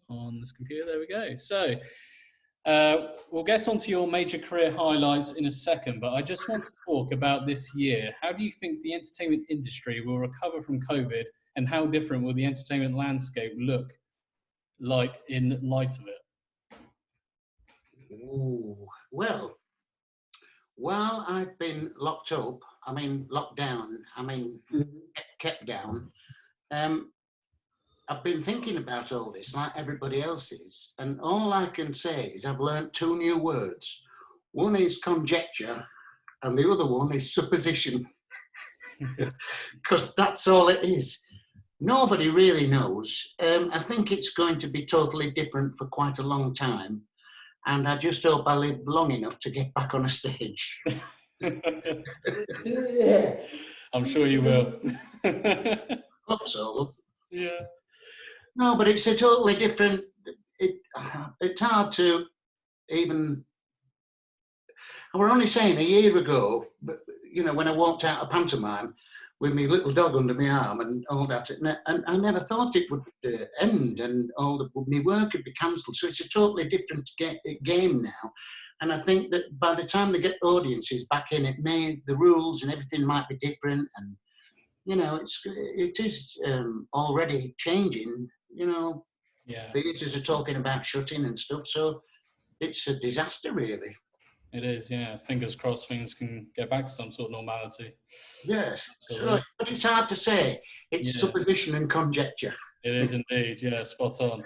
on this computer. There we go. So we'll get onto your major career highlights in a second, but I just want to talk about this year. How do you think the entertainment industry will recover from COVID, and how different will the entertainment landscape look like in light of it? Ooh, well, while I've been locked up, locked down, kept down, I've been thinking about all this like everybody else is. And all I can say is I've learnt two new words. One is conjecture and the other one is supposition. Because that's all it is. Nobody really knows. I think it's going to be totally different for quite a long time. And I just hope I live long enough to get back on a stage. I'm sure you will. Hope so, love. Yeah. No, but it's a totally different. It's hard to even. I were only saying a year ago, but when I walked out of pantomime with my little dog under my arm and all that, and I never thought it would end, and my work would be cancelled. So it's a totally different game now. And I think that by the time they get audiences back in, the rules and everything might be different, and it is already changing. Yeah. Theatres are talking about shutting and stuff, so it's a disaster, really. It is, yeah. Fingers crossed things can get back to some sort of normality. Yes, so, but it's hard to say. It's supposition and conjecture. It is indeed, yeah, spot on.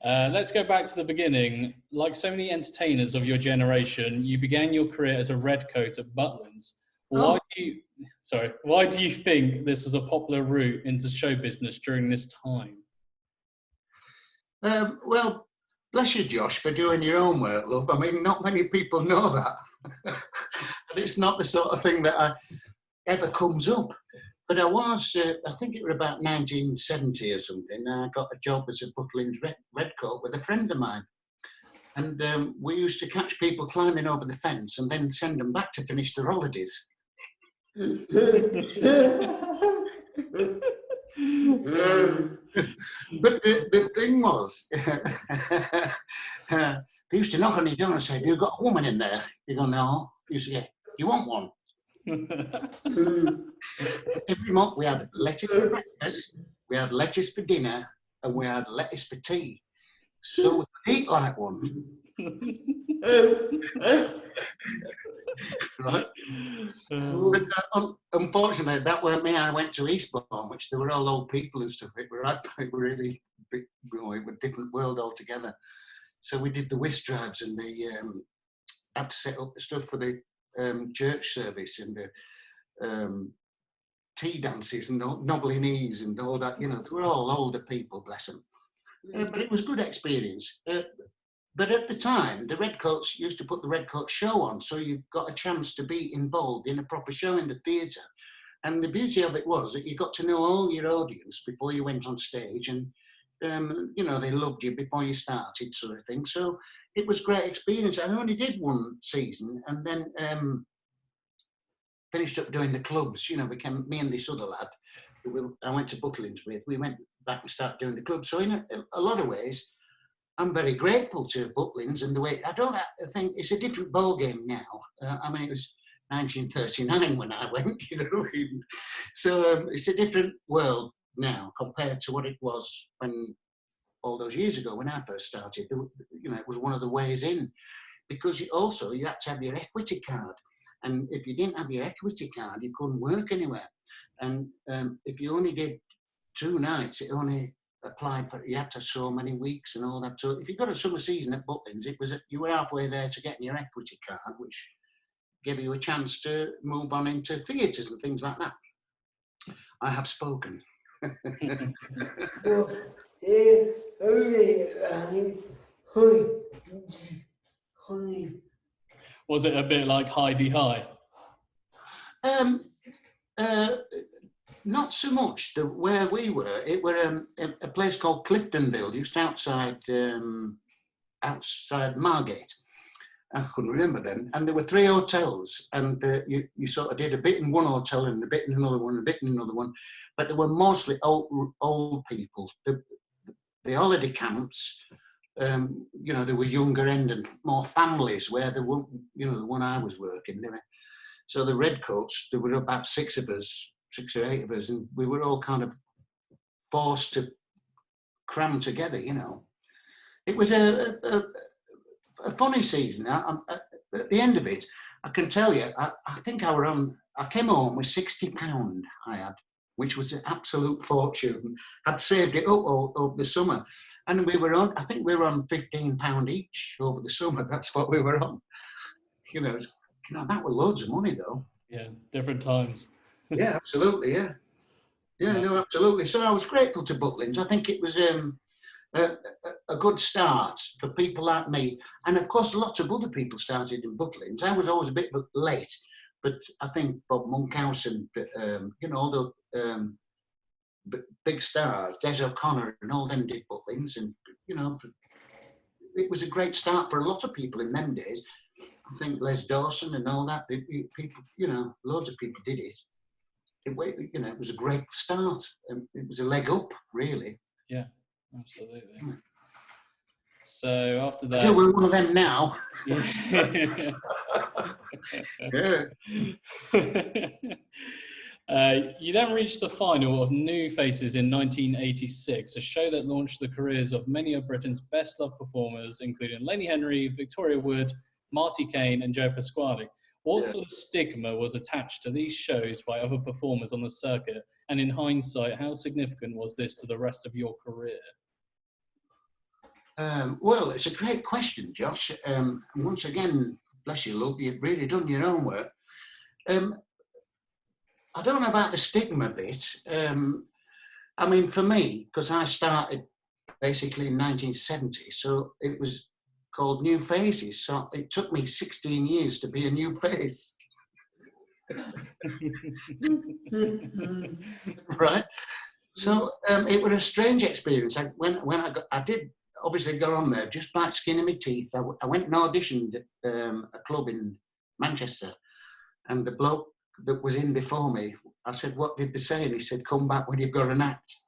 Let's go back to the beginning. Like so many entertainers of your generation, you began your career as a redcoat at Butlins. Why do you think this was a popular route into show business during this time? Well, bless you, Josh, for doing your own work, love. Not many people know that. And it's not the sort of thing that ever comes up. But I was, I think it was about 1970 or something, I got a job as a Butlins redcoat with a friend of mine. And we used to catch people climbing over the fence and then send them back to finish their holidays. But the thing was, they used to knock on your door and say, "Have you got a woman in there?" You go, "No." You say, "Yeah, you want one?" Every month we had lettuce for breakfast, we had lettuce for dinner, and we had lettuce for tea. So we could eat like one. Right? But unfortunately, that weren't me. I went to Eastbourne, which they were all old people and stuff. It were really big, it was a different world altogether. So we did the whist drives, and they had to set up the stuff for the church service and the tea dances and nobbly knees and all that. They were all older people, bless them. But it was a good experience. But at the time, the Redcoats used to put the Redcoat show on, so you got a chance to be involved in a proper show in the theatre. And the beauty of it was that you got to know all your audience before you went on stage, and they loved you before you started, sort of thing. So it was a great experience. I only did one season, and then finished up doing the clubs. Became me and this other lad who I went to Butlins with. We went back and started doing the clubs. So in a lot of ways, I'm very grateful to Butlins and the way. I think it's a different ball game now. It was 1939 when I went, So it's a different world now compared to what it was when all those years ago when I first started. It was one of the ways in, because you had to have your equity card, and if you didn't have your equity card, you couldn't work anywhere. And if you only did 2 nights, it only applied for, you had to so many weeks and all that. So if you got a summer season at Butlins, you were halfway there to getting your equity card, which gave you a chance to move on into theatres and things like that. I have spoken. Was it a bit like Heidi High? Not so much. Where we were, it were a place called Cliftonville, just outside Margate. I couldn't remember then. And there were 3 hotels, and you sort of did a bit in one hotel and a bit in another one, and a bit in another one. But they were mostly old people. the holiday camps, you know, there were younger end and more families where there were, you know, the one I was working, there were, so the Redcoats, there were about 6 of us, 6 or 8 of us, and we were all kind of forced to cram together, you know. It was a funny season. At the end of it, I can tell you, I think I came home with £60 I had, which was an absolute fortune. I'd saved it up over the summer. And we were on, I think we were on £15 each over the summer. That's what we were on. You know, that was loads of money though. Yeah, different times. Yeah, absolutely, yeah. Yeah, no, absolutely. So I was grateful to Butlins. I think it was a good start for people like me. And of course, lots of other people started in Butlins. I was always a bit late, but I think Bob Monkhouse and, you know, all the big stars, Des O'Connor and all them did Butlins. And, you know, it was a great start for a lot of people in them days. I think Les Dawson and all that, people, you know, loads of people did it. You know, it was a great start. It was a leg up, really. Yeah, absolutely. So after that, yeah, we're one of them now. Yeah. You then reached the final of New Faces in 1986, a show that launched the careers of many of Britain's best-loved performers, including Lenny Henry, Victoria Wood, Marty Kane, and Joe Pasquale. What sort of stigma was attached to these shows by other performers on the circuit? And in hindsight, how significant was this to the rest of your career? Well, it's a great question, Josh. And once again, bless you, love, you've really done your own work. I don't know about the stigma bit. I mean, for me, because I started basically in 1970, so it was called New Faces. So it took me 16 years to be a new face. Right? So it was a strange experience. I did obviously go on there just by skin of my teeth. I went and auditioned at a club in Manchester, and the bloke that was in before me, I said, "What did they say?" And he said, "Come back when you've got an act."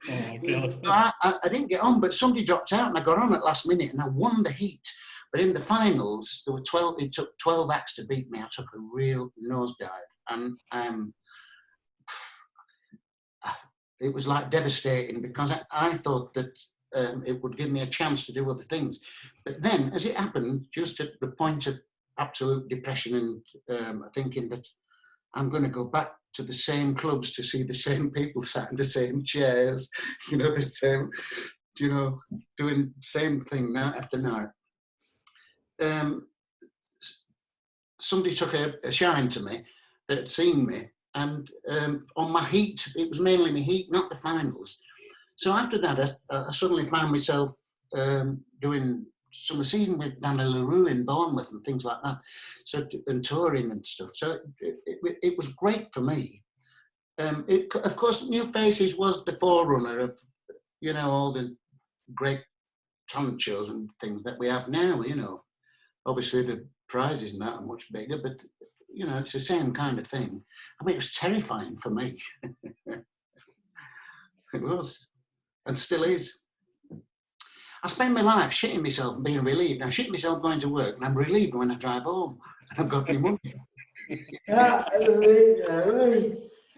Oh, God. So I didn't get on, but somebody dropped out and I got on at last minute and I won the heat. But in the finals, there were 12, it took 12 acts to beat me. I took a real nosedive. And it was like devastating because I thought that it would give me a chance to do other things. But then, as it happened, just at the point of absolute depression and thinking that I'm going to go back to the same clubs to see the same people sat in the same chairs, you know, the same, you know, doing the same thing night after night. Somebody took a shine to me that had seen me, and on my heat, it was mainly my heat, not the finals. So after that, I suddenly found myself doing summer season with Danny LaRue in Bournemouth and things like that, so and touring and stuff. So it was great for me. Of course, New Faces was the forerunner of, you know, all the great talent shows and things that we have now. You know, obviously the prizes and that are much bigger, but you know, it's the same kind of thing. I mean, it was terrifying for me. It was, and still is. I spend my life shitting myself and being relieved. I shit myself going to work, and I'm relieved when I drive home and I've got my money.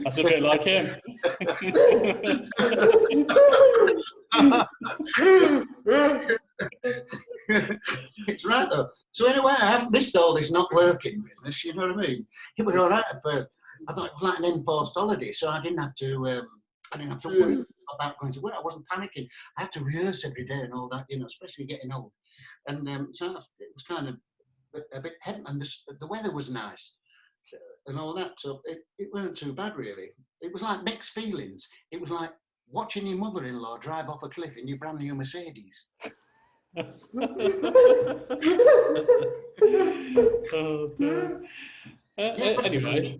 That's a bit like him. It's right though. So anyway, I haven't missed all this not working business. You know what I mean? It was all right at first. I thought it was like an enforced holiday, so I didn't have to worry about going to work. I wasn't panicking. I have to rehearse every day and all that, you know, especially getting old. And so it was kind of a bit heavy, and the weather was nice and all that. So it weren't too bad really. It was like mixed feelings. It was like watching your mother-in-law drive off a cliff in your brand new Mercedes. Oh, dear. Anyway.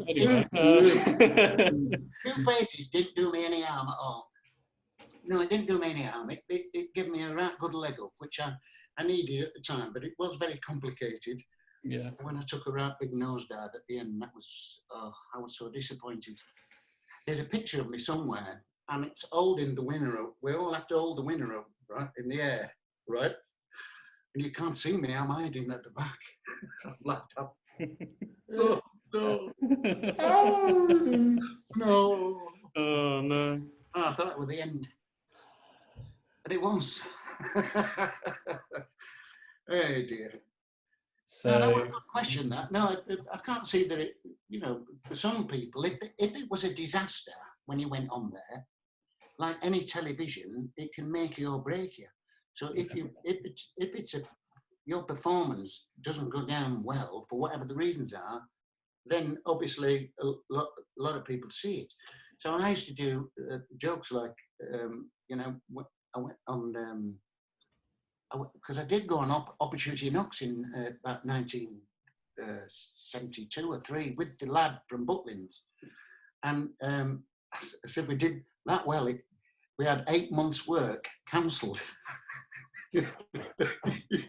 New Faces didn't do me any harm at all. No, it didn't do me any harm. It gave me a right good leg up, which I needed at the time, but it was very complicated. Yeah. And when I took a right big nosedive at the end, that was, I was so disappointed. There's a picture of me somewhere. and it's holding the winner up. We all have to hold the winner up, right, in the air, right? And you can't see me. I'm hiding at the back. Laptop. Oh, no. Oh, no. Oh, no. Oh, I thought it was the end. But it was. Oh, dear. No, that was a So, good question, that. No, I can't see that it, you know, for some people, if it was a disaster when you went on there, like any television, it can make you or break you. So if it's your performance doesn't go down well for whatever the reasons are, then obviously a lot of people see it. So I used to do jokes like, you know, I went on, because I did go on Opportunity Knocks in about 1972 or 3 with the lad from Butlins. And I said we did that well. We had 8 months' work cancelled. You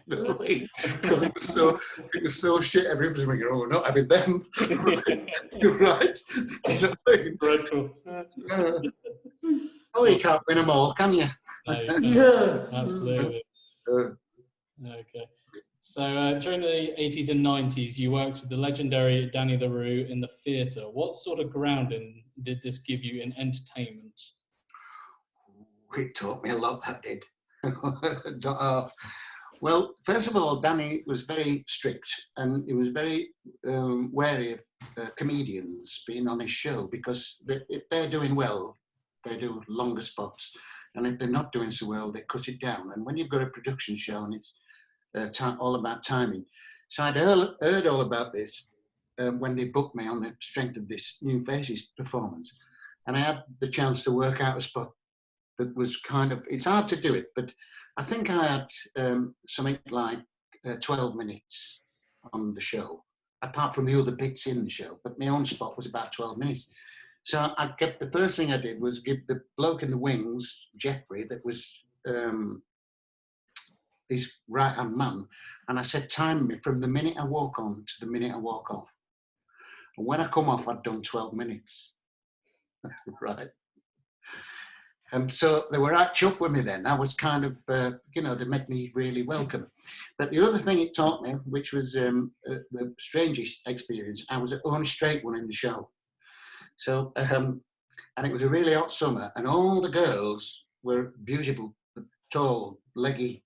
know, because it was so shit. Everybody was thinking, "Oh, we're not having them." Right? it's dreadful. Oh, you can't win them all, can you? No, you can't. Absolutely. Okay. So during the 80s and 90s, you worked with the legendary Danny LaRue in the theatre. What sort of grounding did this give you in entertainment? It taught me a lot, that did. Well, first of all, Danny was very strict, and he was very wary of comedians being on his show, because if they're doing well, they do longer spots, and if they're not doing so well, they cut it down. And when you've got a production show and it's all about timing, so I'd heard all about this when they booked me on the strength of this New Faces performance, and I had the chance to work out a spot that was kind of, it's hard to do it, but I think I had something like 12 minutes on the show, apart from the other bits in the show, but my own spot was about 12 minutes. So the first thing I did was give the bloke in the wings, Jeffrey, that was his right-hand man, and I said, time me from the minute I walk on to the minute I walk off. And when I come off, I'd done 12 minutes. Right. And so they were right chuffed with me then. I was kind of, you know, they made me really welcome. But the other thing it taught me, which was the strangest experience, I was the only straight one in the show. So, and it was a really hot summer, and all the girls were beautiful, tall, leggy,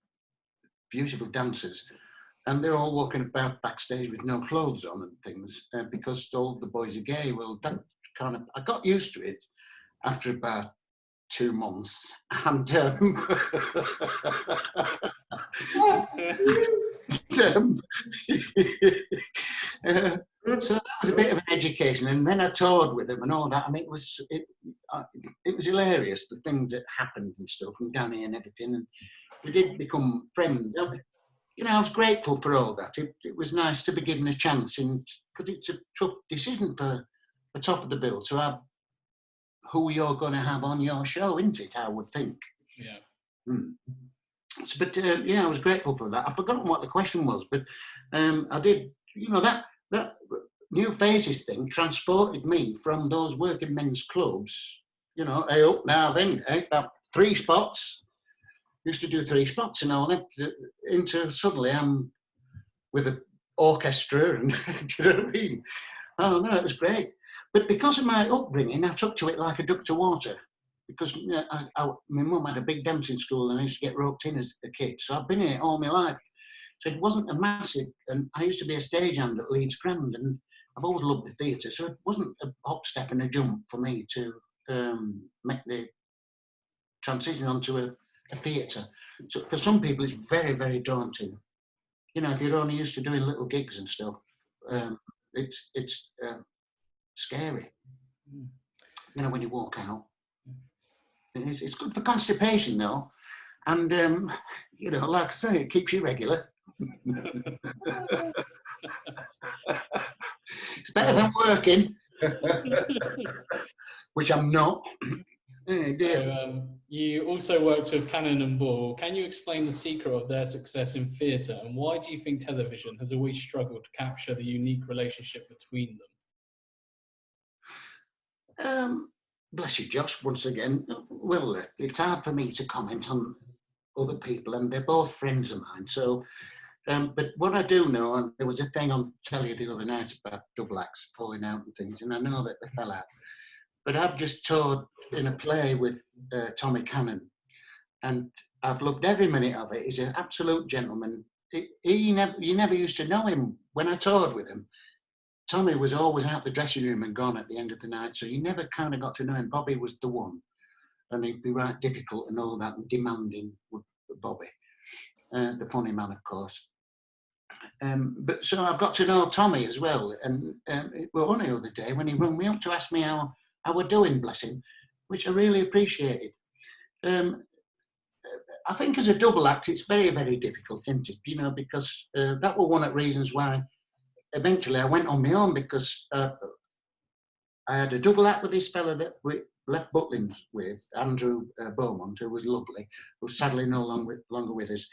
beautiful dancers. And they're all walking about backstage with no clothes on and things, because all the boys are gay. Well, that kind of, I got used to it after about 2 months, and so that was a bit of an education. And then I toured with them and all that, and it was hilarious, the things that happened and stuff, and Danny and everything, and we did become friends. You know, I was grateful for all that. It was nice to be given a chance, because it's a tough decision for the top of the bill to have who you're going to have on your show, isn't it? I would think. Yeah. But yeah, I was grateful for that. I've forgotten what the question was, but I did. You know, that New Faces thing transported me from those working men's clubs. You know, hey up now, then, that 3 spots. Used to do 3 spots and all that. Into suddenly I'm with an orchestra, and do you know what I mean? Oh no, it was great. But because of my upbringing, I took to it like a duck to water. Because my mum had a big dancing school, and I used to get roped in as a kid. So I've been here all my life. So it wasn't a massive, and I used to be a stagehand at Leeds Grand, and I've always loved the theatre. So it wasn't a hop, step and a jump for me to make the transition onto a theatre. So for some people, it's very, very daunting. You know, if you're only used to doing little gigs and stuff, it's scary. You know, when you walk out. It's good for constipation, though. And, you know, like I say, it keeps you regular. It's better than working, which I'm not. So, you also worked with Cannon and Ball. Can you explain the secret of their success in theatre, and why do you think television has always struggled to capture the unique relationship between them? bless you, Josh, once again. Well, it's hard for me to comment on other people, and they're both friends of mine. So, but what I do know, and there was a thing on telly the other night about double acts falling out and things, and I know that they fell out. But I've just toured in a play with Tommy Cannon, and I've loved every minute of it. He's an absolute gentleman. You never used to know him when I toured with him. Tommy was always out the dressing room and gone at the end of the night, so you never kind of got to know him. Bobby was the one, and he'd be right difficult and all that, and demanding with Bobby, the funny man, of course. But so I've got to know Tommy as well, and well, only the other day when he rang me up to ask me how we're doing, bless him, which I really appreciated. I think as a double act, it's very, very difficult, isn't it? You know, because that was one of the reasons why eventually I went on my own, because I had a double act with this fella that we left Butlins with, Andrew Beaumont, who was lovely, who's sadly no longer with us.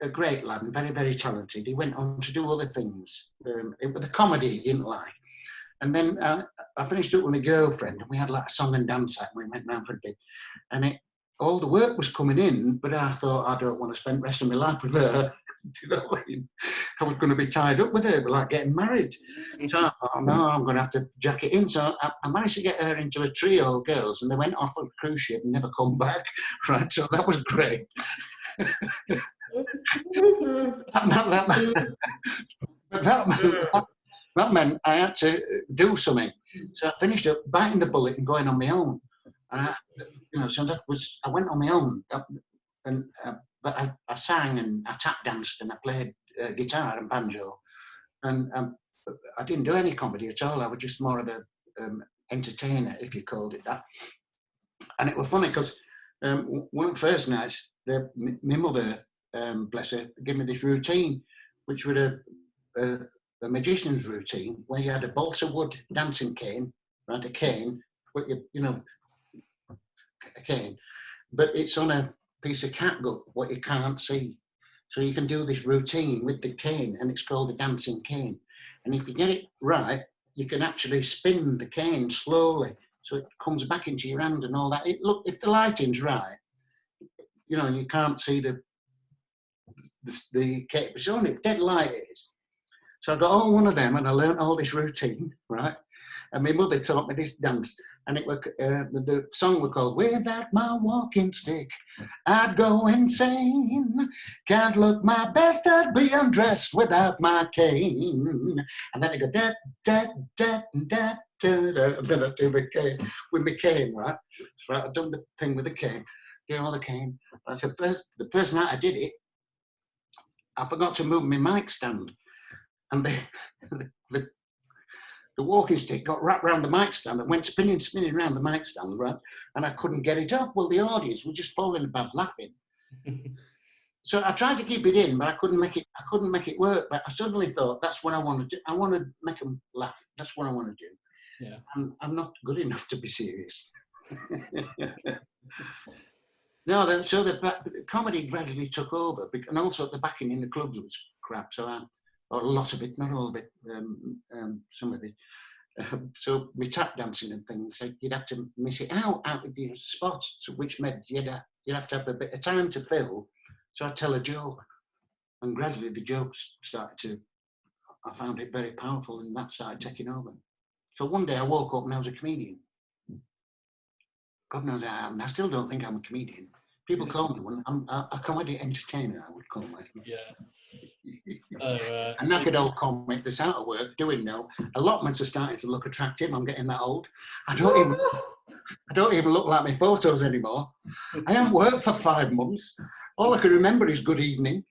A great lad and very, very talented. He went on to do other things. It was the comedy he didn't like. And then I finished up with my girlfriend, and we had like a song and dance act, and we went round for a bit. And all the work was coming in, but I thought, I don't want to spend the rest of my life with her. Do you know what I mean? I was going to be tied up with her, but like getting married. So I thought, no, I'm going to have to jack it in. So I managed to get her into a trio of girls, and they went off on a cruise ship and never come back. Right, so that was great. That meant I had to do something. So I finished up biting the bullet and going on my own. And so that was, I went on my own. But I sang and I tap danced and I played guitar and banjo. And I didn't do any comedy at all. I was just more of a entertainer, if you called it that. And it was funny because one of the first nights, my mother, bless her, gave me this routine, which was a magician's routine, where you had a balsa wood dancing cane, right, a cane, but a cane, but it's on a piece of catgut, what you can't see. So you can do this routine with the cane, and it's called the dancing cane. And if you get it right, you can actually spin the cane slowly, so it comes back into your hand and all that. Look, if the lighting's right, and you can't see the cane, it's only dead light it is. So I got all one of them, and I learned all this routine, right? And my mother taught me this dance, and it was the song was called "Without My Walking Stick, I'd Go Insane. Can't look my best, I'd be undressed without my cane." And then it go da da da da da da. And then I do the cane with my cane, right? So I've done the thing with the cane, doing all the cane. That's the first night I did it, I forgot to move my mic stand. And the walking stick got wrapped around the mic stand and went spinning around the mic stand, right? And I couldn't get it off. Well, the audience were just falling about laughing. So I tried to keep it in, but I couldn't make it work. But I suddenly thought, that's what I want to do. I want to make them laugh. That's what I want to do. Yeah. I'm not good enough to be serious. No, so the comedy gradually took over, and also the backing in the clubs was crap. So or a lot of it, not all of it, some of it. So we tap dancing and things, so you'd have to miss it out of your spots, which meant you'd have to have a bit of time to fill. So I'd tell a joke, and gradually the jokes started I found it very powerful, and that started taking over. So one day I woke up and I was a comedian. God knows I am. I still don't think I'm a comedian. People call me one. I'm a comedy entertainer, I would call myself. Yeah. A knackered old comic that's out of work doing no. Allotments are starting to look attractive. I'm getting that old. I don't even look like my photos anymore. I haven't worked for 5 months. All I can remember is good evening.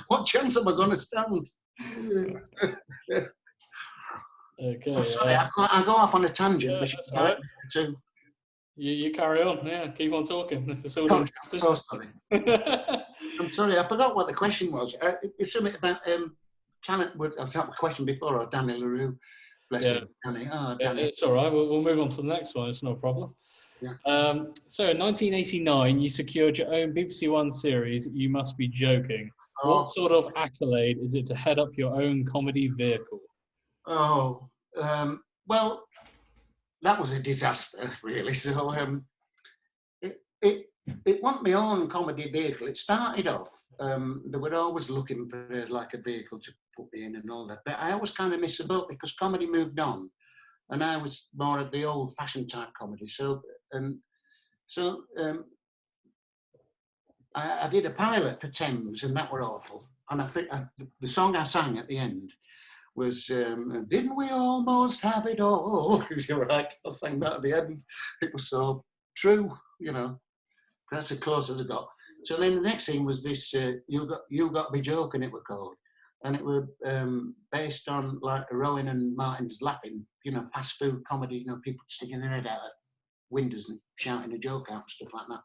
What chance am I going to stand? Okay. I'm sorry, I go off on a tangent, yeah, but that's all right. too. You carry on, yeah. Keep on talking. If it's all I'm interesting. so sorry. I'm sorry, I forgot what the question was. It's something about talent. I was asked a question before, or Danny LaRue. Bless him. Danny. Oh, Danny. Yeah, it's all right. We'll move on to the next one. It's no problem. Yeah. So in 1989, you secured your own BBC One series, You Must Be Joking. Oh. What sort of accolade is it to head up your own comedy vehicle? Oh, Well, that was a disaster, really. So it it it wasn't my own comedy vehicle. It started off. They were always looking for like a vehicle to put me in and all that. But I always kind of missed the boat because comedy moved on, and I was more of the old-fashioned type comedy. So I did a pilot for Thames, and that were awful. And I think the song I sang at the end was "Didn't we almost have it all?" You're right. I sang that at the end. It was so true, you know. That's as close as I got. So then the next thing was this "You Got Me Joking," it were called, and it were based on like Rowan and Martin's Laughing, you know, fast food comedy, you know, people sticking their head out at windows and shouting a joke out and stuff like that.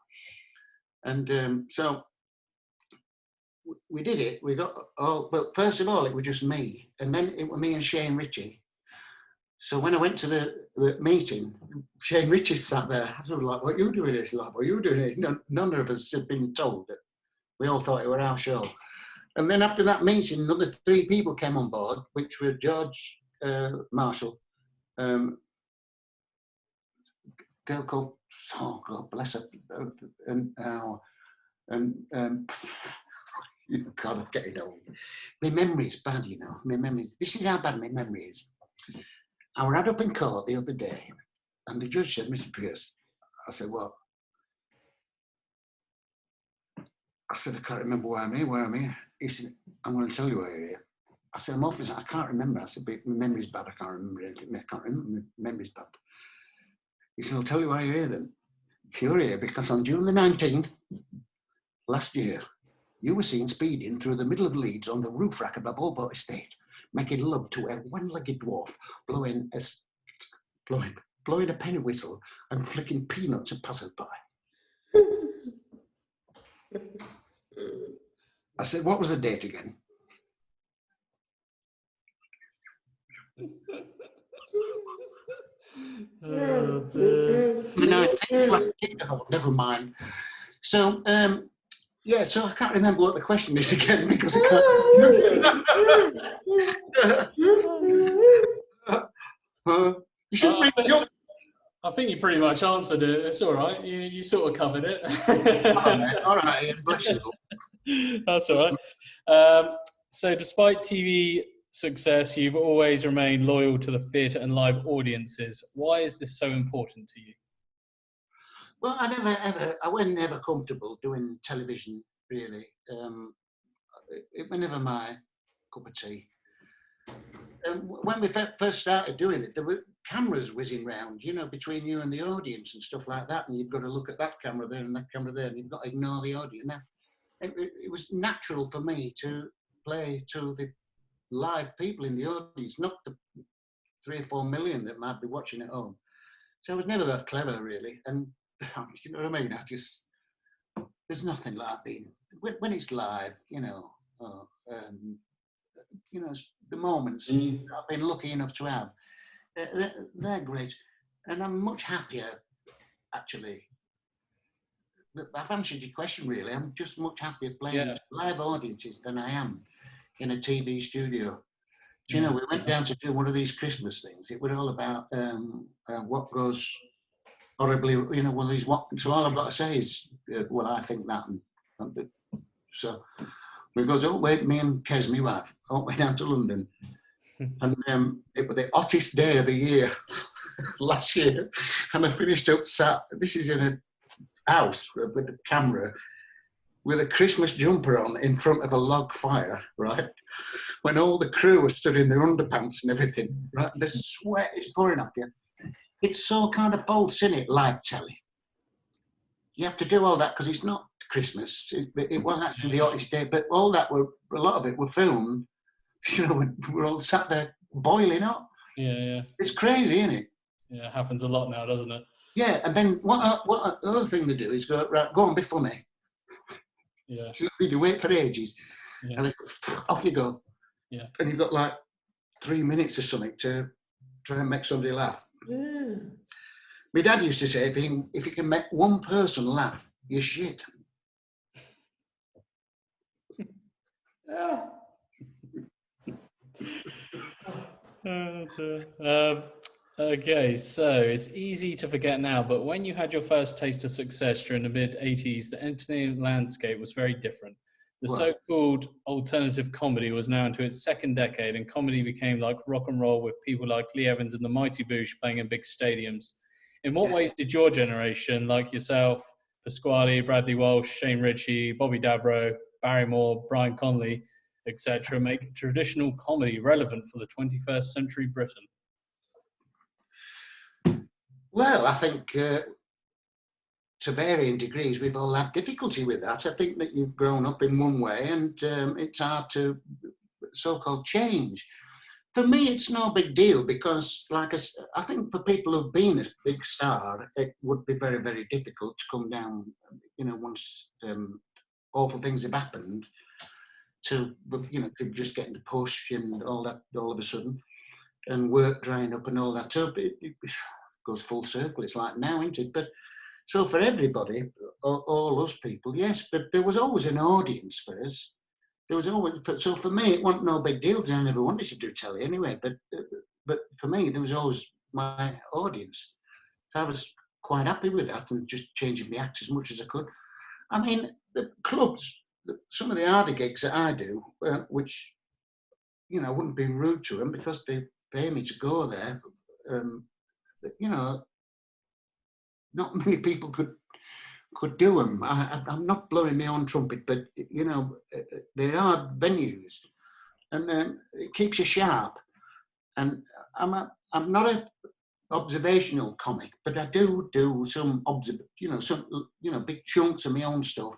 And so we did it. We got all, but first of all, it was just me, and then it was me and Shane Ritchie. So when I went to the meeting, Shane Ritchie sat there. I was like, "What are you doing this? Like, what are you doing here?" None of us had been told that. We all thought it was our show. And then after that meeting, another 3 people came on board, which were George Marshall, girl called, oh God bless her, and God, I'm getting old. My memory's bad, you know. My memory's. This is how bad my memory is. I was up in court the other day, and the judge said, "Mr. Pearce," I said, "What?" I said, "I can't remember why I'm here. Where I'm here." He said, "I'm going to tell you why you're here." I said, "I'm awfully sorry. I can't remember." I said, "But my memory's bad. I can't remember anything. I can't remember. My memory's bad." He said, "I'll tell you why you're here then. You're here because on June the 19th last year, you were seen speeding through the middle of Leeds on the roof rack of a Bulbo estate, making love to a one-legged dwarf, blowing a penny whistle and flicking peanuts at passers-by." I said, "What was the date again?" Oh, dear. The 19th, oh, never mind. So, yeah, so I can't remember what the question is again because I can't. You shouldn't read. I think you pretty much answered it. It's all right. You sort of covered it. All right, Ian, bless you. That's all right. So despite TV success, you've always remained loyal to the theatre and live audiences. Why is this so important to you? Well, I wasn't ever comfortable doing television, really. It was never my cup of tea. When we first started doing it, there were cameras whizzing round, you know, between you and the audience and stuff like that. And you've got to look at that camera there and that camera there, and you've got to ignore the audience. Now, it was natural for me to play to the live people in the audience, not the 3 or 4 million that might be watching at home. So I was never that clever, really. And you know what I mean? There's nothing like being, when it's live, you know, the moments I've been lucky enough to have, they're great. And I'm much happier, actually. I've answered your question, really. I'm just much happier playing to live audiences than I am in a TV studio. Do you know, we went down to do one of these Christmas things. It was all about what goes horribly, you know, one of these, so all I've got to say is, well, I think that. And so we goes, oh, wait, me and Kez, my wife, all went down to London. And it was the hottest day of the year last year. And I finished up this is in a house with a camera, with a Christmas jumper on in front of a log fire, right? When all the crew were stood in their underpants and everything, right? The sweat is pouring off you. It's so kind of false, isn't it, live telly? You have to do all that because it's not Christmas. It wasn't actually the hottest day, but all that a lot of it were filmed. You know, we're all sat there boiling up. Yeah. It's crazy, isn't it? Yeah, it happens a lot now, doesn't it? Yeah, and then what other thing they do is go, right, go on, be funny. Yeah. You wait for ages, and then off you go. Yeah. And you've got like 3 minutes or something to try and make somebody laugh. Yeah. My dad used to say, if you can make one person laugh, you're shit. Oh, dear. Okay, so it's easy to forget now, but when you had your first taste of success during the mid 80s, the entertainment landscape was very different. The Right. so called alternative comedy was now into its second decade, and comedy became like rock and roll with people like Lee Evans and the Mighty Boosh playing in big stadiums. In what Yeah. ways did your generation, like yourself, Pasquale, Bradley Walsh, Shane Ritchie, Bobby Davro, Barrymore, Brian Conley, etc., make traditional comedy relevant for the 21st century Britain? Well, I think to varying degrees, we've all had difficulty with that. I think that you've grown up in one way and it's hard to so-called change. For me, it's no big deal because, like I think for people who've been a big star, it would be very, very difficult to come down, once awful things have happened to, to just getting the push and all that all of a sudden and work drying up and all that. So it goes full circle. It's like now, isn't it? But so for everybody, all us people, yes, but there was always an audience for us. There was always, so for me, it wasn't no big deal. I never wanted to do telly anyway, but for me, there was always my audience. So I was quite happy with that and just changing the act as much as I could. I mean, the clubs, some of the harder gigs that I do, which, I wouldn't be rude to them because they pay me to go there. Um, not many people could do them. I'm not blowing my own trumpet, but there are venues, and it keeps you sharp. And I'm not a observational comic, but I do some big chunks of my own stuff,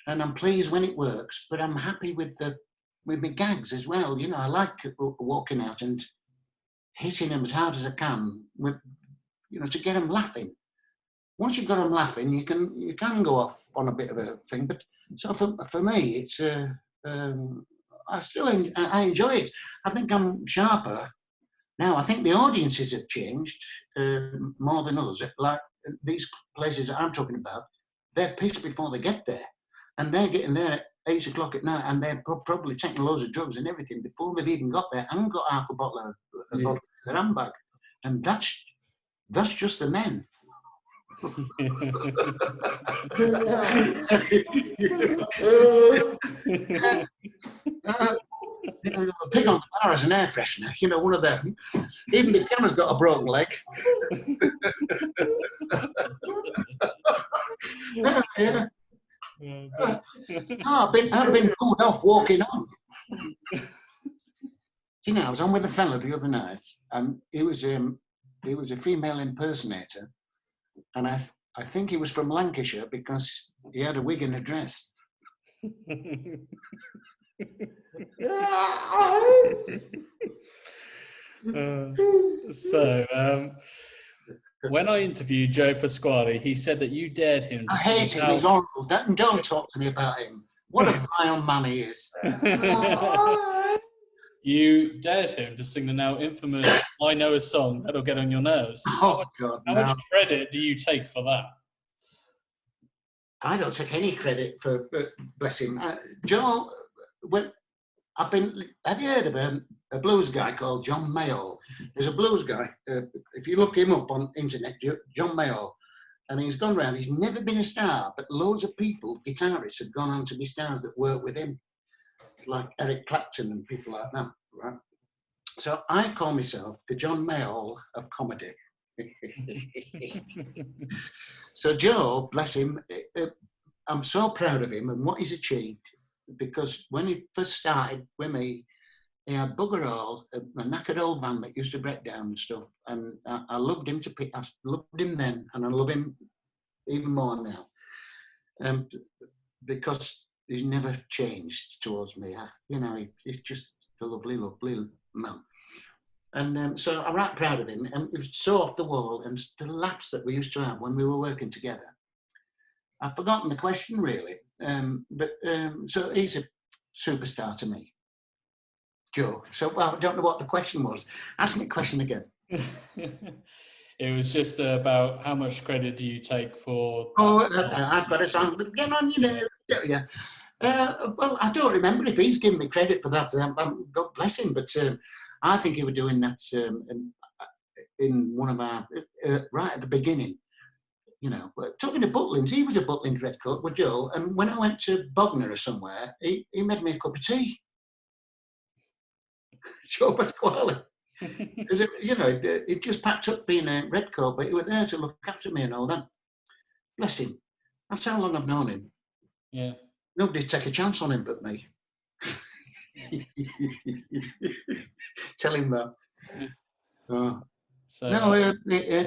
and I'm pleased when it works. But I'm happy with my gags as well. I like walking out and hitting them as hard as I can with, to get them laughing. Once you've got them laughing, you can go off on a bit of a thing. But so for me, it's I enjoy it. I think I'm sharper now. I think the audiences have changed more than others. Like these places that I'm talking about, they're pissed before they get there, and they're getting there at 8 o'clock at night, and they're probably taking loads of drugs and everything before they've even got there, and got half a bottle of vodka in their handbag, and that's just the men. A pig on the bar as an air freshener, one of them. Even the piano's got a broken leg. Yeah. I've been pulled off walking on. I was on with a fella the other night, and he was a female impersonator, and I think he was from Lancashire because he had a wig and a dress. When I interviewed Joe Pasquale, he said that you dared him to I hate him. He's horrible. Don't talk to me about him. What a vile man he is. You dared him to sing the now infamous I Know a Song That'll Get on Your Nerves. Oh, God, How much credit do you take for that? I don't take any credit for, bless him. Joe, have you heard of a blues guy called John Mayall? There's a blues guy, if you look him up on internet, John Mayall, and he's gone round, he's never been a star, but loads of people, guitarists, have gone on to be stars that work with him, like Eric Clapton and people like that, right? So I call myself the John Mayall of comedy. So Joe, bless him, I'm so proud of him and what he's achieved, because when he first started with me, he had bugger all, a knackered old van that used to break down and stuff, and I loved him I loved him then, and I love him even more now, because he's never changed towards me. He's just a lovely, lovely man. And so I'm right proud of him, and it was so off the wall, and the laughs that we used to have when we were working together. I've forgotten the question really, but so he's a superstar to me, Joe. So I don't know what the question was. Ask me the question again. It was just about how much credit do you take for... Oh, I've got a song, get on, yeah. Well, I don't remember if he's given me credit for that. God bless him, but I think he was doing that in one of our right at the beginning. You know, but talking to Butlins, he was a Butlins redcoat with Joe, and when I went to Bognor or somewhere, he made me a cup of tea. Joe Pasquale. You know, he just packed up being a redcoat, but he was there to look after me and all that. Bless him. That's how long I've known him. Yeah. Nobody'd take a chance on him but me. Tell him that. So, no,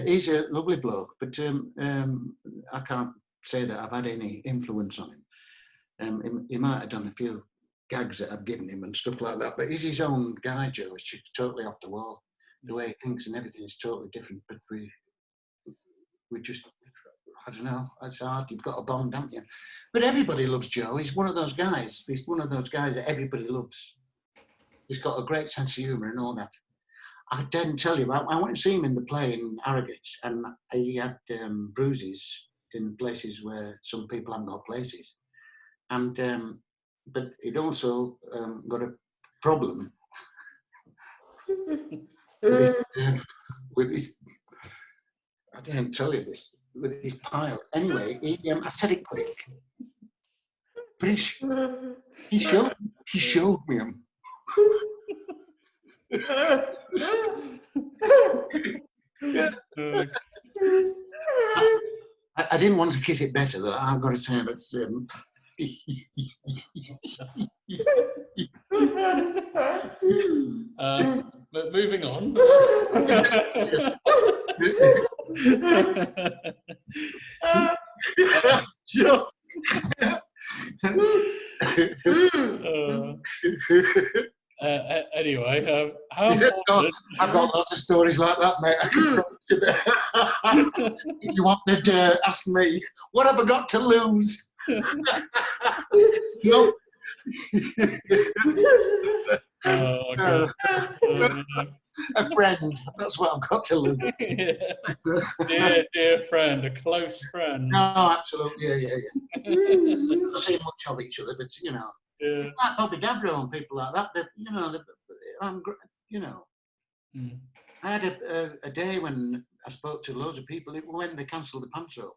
he's a lovely bloke, but I can't say that I've had any influence on him. He might have done a few gags that I've given him and stuff like that, but he's his own guy, Joe. It's just totally off the wall. The way he thinks and everything is totally different, but we just, I don't know, it's hard. You've got a bond, haven't you? But everybody loves Joe. He's one of those guys. He's one of those guys that everybody loves. He's got a great sense of humour and all that. I didn't tell you, I went to see him in the play in Harrogate, and he had bruises in places where some people haven't got places. And but he'd also got a problem with his, I didn't tell you this, with his pile. Anyway, I said it quick, but he showed me him. I didn't want to kiss it better, but I've got to say that's but moving on. Anyway, how important... I've got lots of stories like that, mate. I can if you want to ask me, what have I got to lose? No. A friend. That's what I've got to lose. Yeah. Dear friend, a close friend. No, absolutely. Yeah. We don't see much of each other, but you know. Yeah. Like Bobby Davro and people like that, I had a day when I spoke to loads of people when they cancelled the Panto,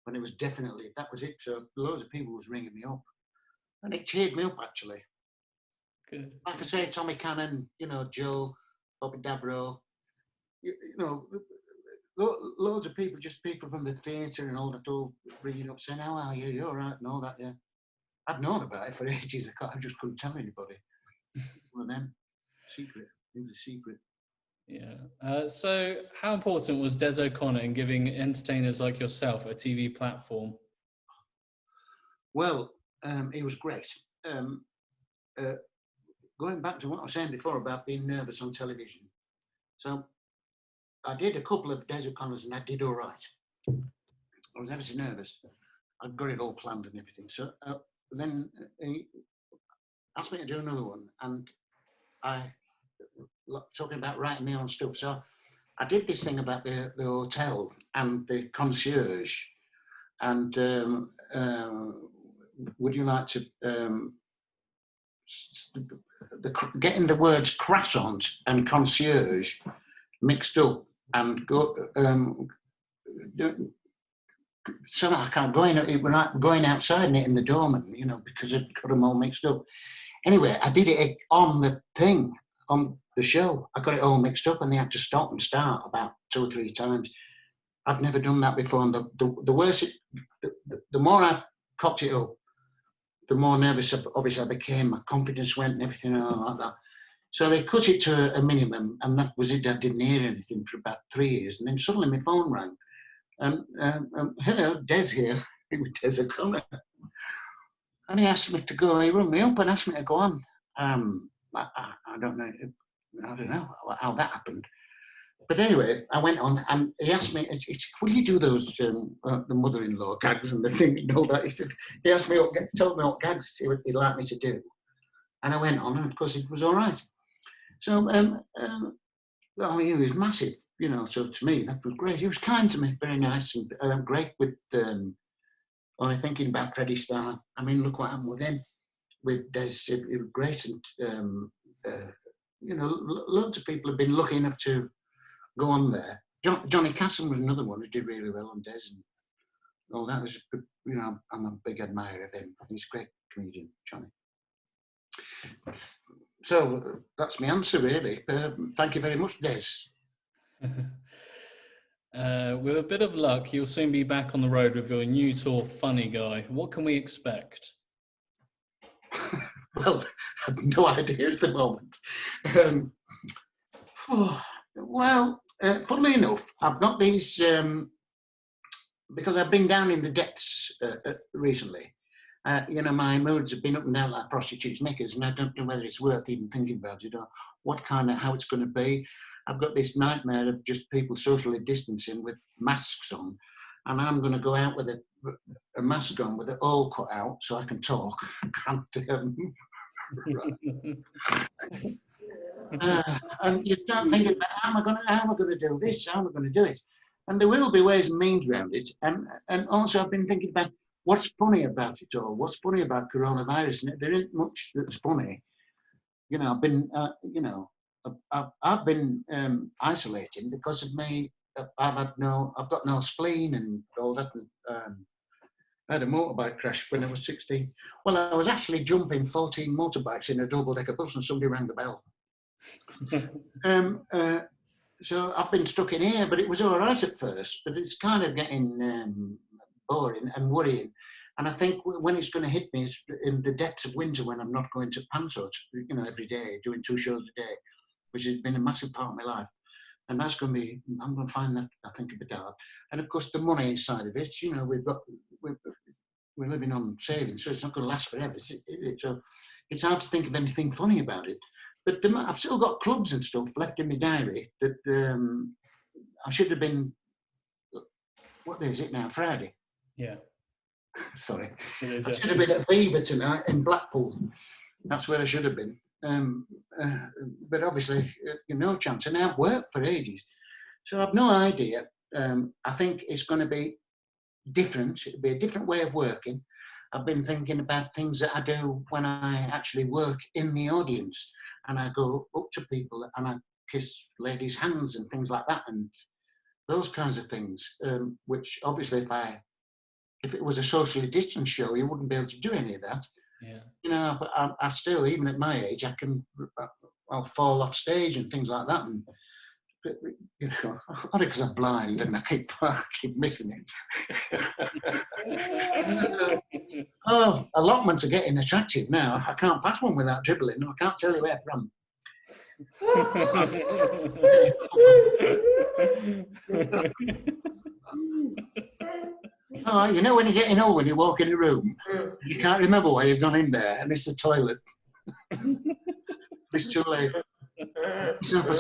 when it was definitely, that was it. So loads of people was ringing me up, and it cheered me up actually. Good. Like I say, Tommy Cannon, Joe, Bobby Davro, loads of people, just people from the theatre and all that, all ringing up saying, "How are you? You're all right," and all that. Yeah. I'd known about it for ages. I just couldn't tell anybody. One of them. Secret. It was a secret. Yeah. So how important was Des O'Connor in giving entertainers like yourself a TV platform? Well, it was great. Going back to what I was saying before about being nervous on television. So I did a couple of Des O'Connors and I did all right. I was ever so nervous. I'd got it all planned and everything. So then he asked me to do another one, and I talking about writing my own stuff. So I did this thing about the hotel and the concierge, and would you like to getting the words croissant and concierge mixed up and go somehow I can't go in. It was like going outside and hitting the doorman, because it got them all mixed up. Anyway, I did it on the thing, on the show. I got it all mixed up and they had to stop and start about 2 or 3 times. I'd never done that before. And the worse the more I cocked it up, the more nervous, obviously, I became. My confidence went and everything and all like that. So they cut it to a minimum, and that was it. I didn't hear anything for about 3 years. And then suddenly my phone rang. Hello, Des here. It was Des O'Connor. And he asked me to go, he rung me up and asked me to go on. I don't know how that happened. But anyway, I went on and he asked me, will you do those, the mother-in-law gags and the thing and all that? He asked me, told me what gags he'd like me to do. And I went on and of course it was all right. So, he was massive, so to me, that was great. He was kind to me, very nice and great with only thinking about Freddie Starr. I mean, look what happened with him, with Des. It was great, and you know, loads of people have been lucky enough to go on there. Johnny Casson was another one who did really well on Des, and all that was, you know, I'm a big admirer of him. He's a great comedian, Johnny. So that's my answer, really. Thank you very much, Des. With a bit of luck, you'll soon be back on the road with your new tour, Funny Guy. What can we expect? Well, I have no idea at the moment. Funnily enough, I've got these, because I've been down in the depths recently. You know, my moods have been up and down like prostitutes' knickers, and I don't know whether it's worth even thinking about it or how it's going to be. I've got this nightmare of just people socially distancing with masks on, and I'm going to go out with a mask on with it all cut out so I can talk. And you start thinking about how am I going to do this? How am I going to do it? And there will be ways and means around it. And also I've been thinking about what's funny about it all. What's funny about coronavirus? And there isn't much that's funny. You know, I've been, I've been isolating because of me. I've got no spleen and all that. I had a motorbike crash when I was 16. Well, I was actually jumping 14 motorbikes in a double-decker bus, and somebody rang the bell. So I've been stuck in here, but it was all right at first. But it's kind of getting boring and worrying. And I think when it's going to hit me is in the depths of winter, when I'm not going to Panto, you know, every day, doing 2 shows a day, which has been a massive part of my life. And that's going to be, I'm going to find that, I think, a bit hard. And of course, the money side of it, you know, we're living on savings, so it's not going to last forever. So it's hard to think of anything funny about it. But I've still got clubs and stuff left in my diary that I should have been, what day is it now? Friday? Yeah. Sorry. It is, I should have been at Viva tonight in Blackpool. That's where I should have been. But obviously, no chance. And I've worked for ages. So I've no idea. I think it's going to be different. It'll be a different way of working. I've been thinking about things that I do when I actually work in the audience, and I go up to people and I kiss ladies' hands and things like that, and those kinds of things, which obviously if it was a socially distanced show, you wouldn't be able to do any of that. Yeah. You know, but I still, even at my age, I'll fall off stage and things like that. And, you know, only because I'm blind and I keep missing it. Allotments are getting attractive now. I can't pass one without dribbling. I can't tell you where from. Oh, you know when you're getting old, when you walk in a room, you can't remember why you've gone in there, and it's the toilet. It's too late. So for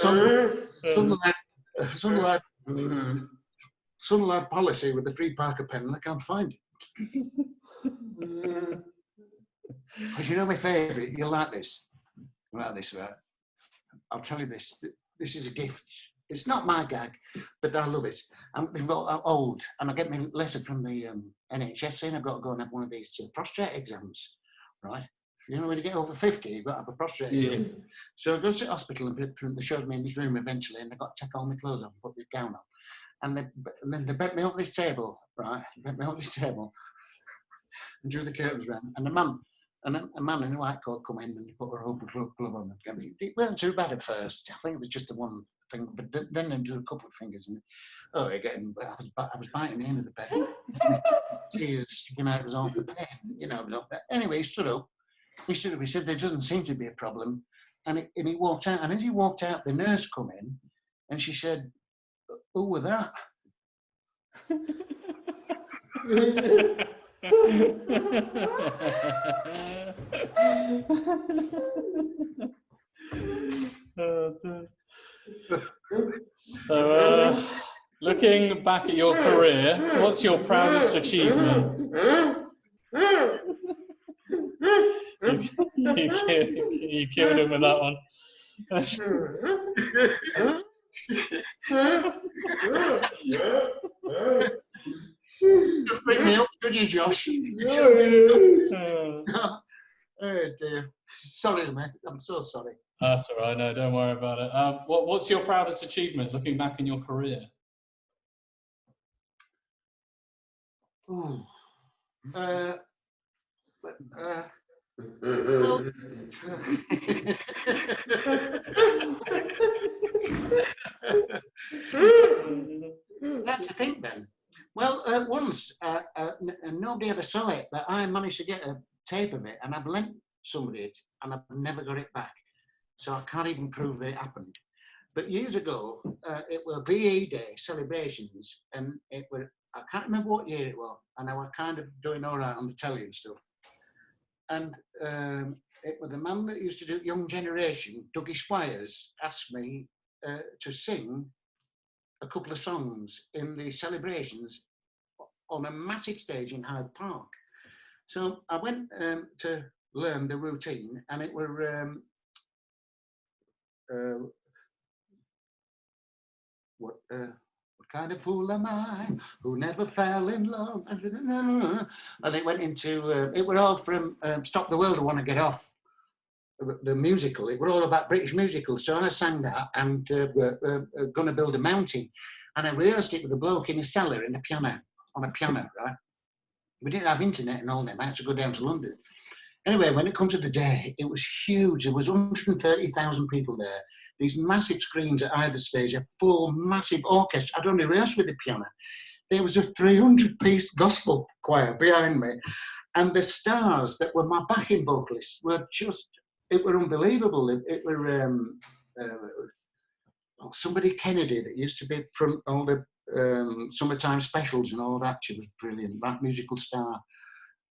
sunlight policy with the free Parker pen, and I can't find it. Because you know my favourite, you'll like this. You'll like this, right? I'll tell you this. This is a gift. It's not my gag, but I love it. I'm old, and I get my letter from the NHS saying I've got to go and have one of these prostate exams, right? You know, when you get over 50, you've got to have a prostate exam. So I go to the hospital, and they showed me in this room eventually, and I got to take all my clothes off and put this gown on. And then they bent me up this table, right? They bent me up this table and drew the curtains round, and a man in a white coat come in and he put a rubber glove on. It wasn't too bad at first. I think it was just the one thing, but then they drew a couple of fingers, and I was biting the end of the pen. Tears, you know, it was off the pen, you know. Anyway, he stood up. He said, there doesn't seem to be a problem. And he walked out. And as he walked out, the nurse come in, and she said, who were that? So, looking back at your career, what's your proudest achievement? You killed him with that one. Bring me up to Could you, Josh? Oh, Oh dear. Sorry, mate. I'm so sorry. that's all right. No, don't worry about it. What's your proudest achievement looking back in your career? Ooh. Well, I have to think then. Well, once, nobody ever saw it, but I managed to get a tape of it, and I've lent somebody it, and I've never got it back. So I can't even prove that it happened. But years ago, it were VE Day celebrations, and it were, I can't remember what year it was, and I was kind of doing all right on the telly and stuff. And it was the man that used to do Young Generation, Dougie Squires, asked me to sing a couple of songs in the celebrations on a massive stage in Hyde Park. So I went to learn the routine, and it were what kind of fool am I who never fell in love? And it went into it were all from Stop the World I Want to Get Off, the musical. It were all about British musicals. So I sang that and Gonna Build a Mountain, and I rehearsed it with a bloke in a cellar in a piano, on a piano, right? We didn't have internet and all that. I had to go down to London. Anyway, when it comes to the day, it was huge. There was 130,000 people there. These massive screens at either stage, a full, massive orchestra. I'd only rehearsed with the piano. There was a 300-piece gospel choir behind me. And the stars that were my backing vocalists were just, it were unbelievable. It were somebody Kennedy that used to be from all the summertime specials and all that. She was brilliant, that musical star.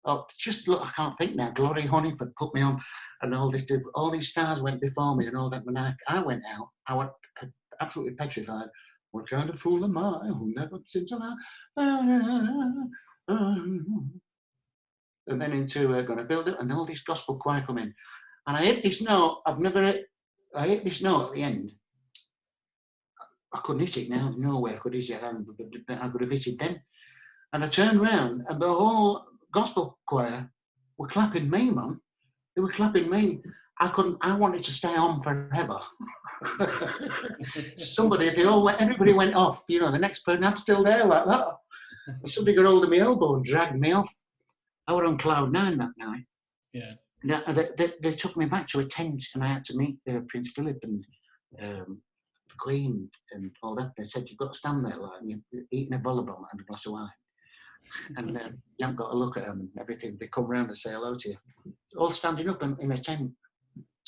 Oh, just look, I can't think now. Glory Honeyford put me on, and all these stars went before me, and all that. When I went out, I went absolutely petrified. What kind of fool am I who never sings aloud? And then into Gonna Build It, and all this gospel choir come in, and I hit this note. I hit this note at the end. I couldn't hit it now. No way I could hit it. I could have hit it then. And I turned round, and the whole gospel choir were clapping me, man. They were clapping me. I wanted to stay on forever. Somebody, everybody went off, you know, the next person, I'm still there like that. Somebody got hold of my elbow and dragged me off. I was on cloud 9 that night. Yeah. Now, they took me back to a tent, and I had to meet Prince Philip and the Queen and all that. They said, you've got to stand there like you're eating a volleyball and a glass of wine. And you haven't got to look at them and everything. They come round and say hello to you. All standing up in a tent.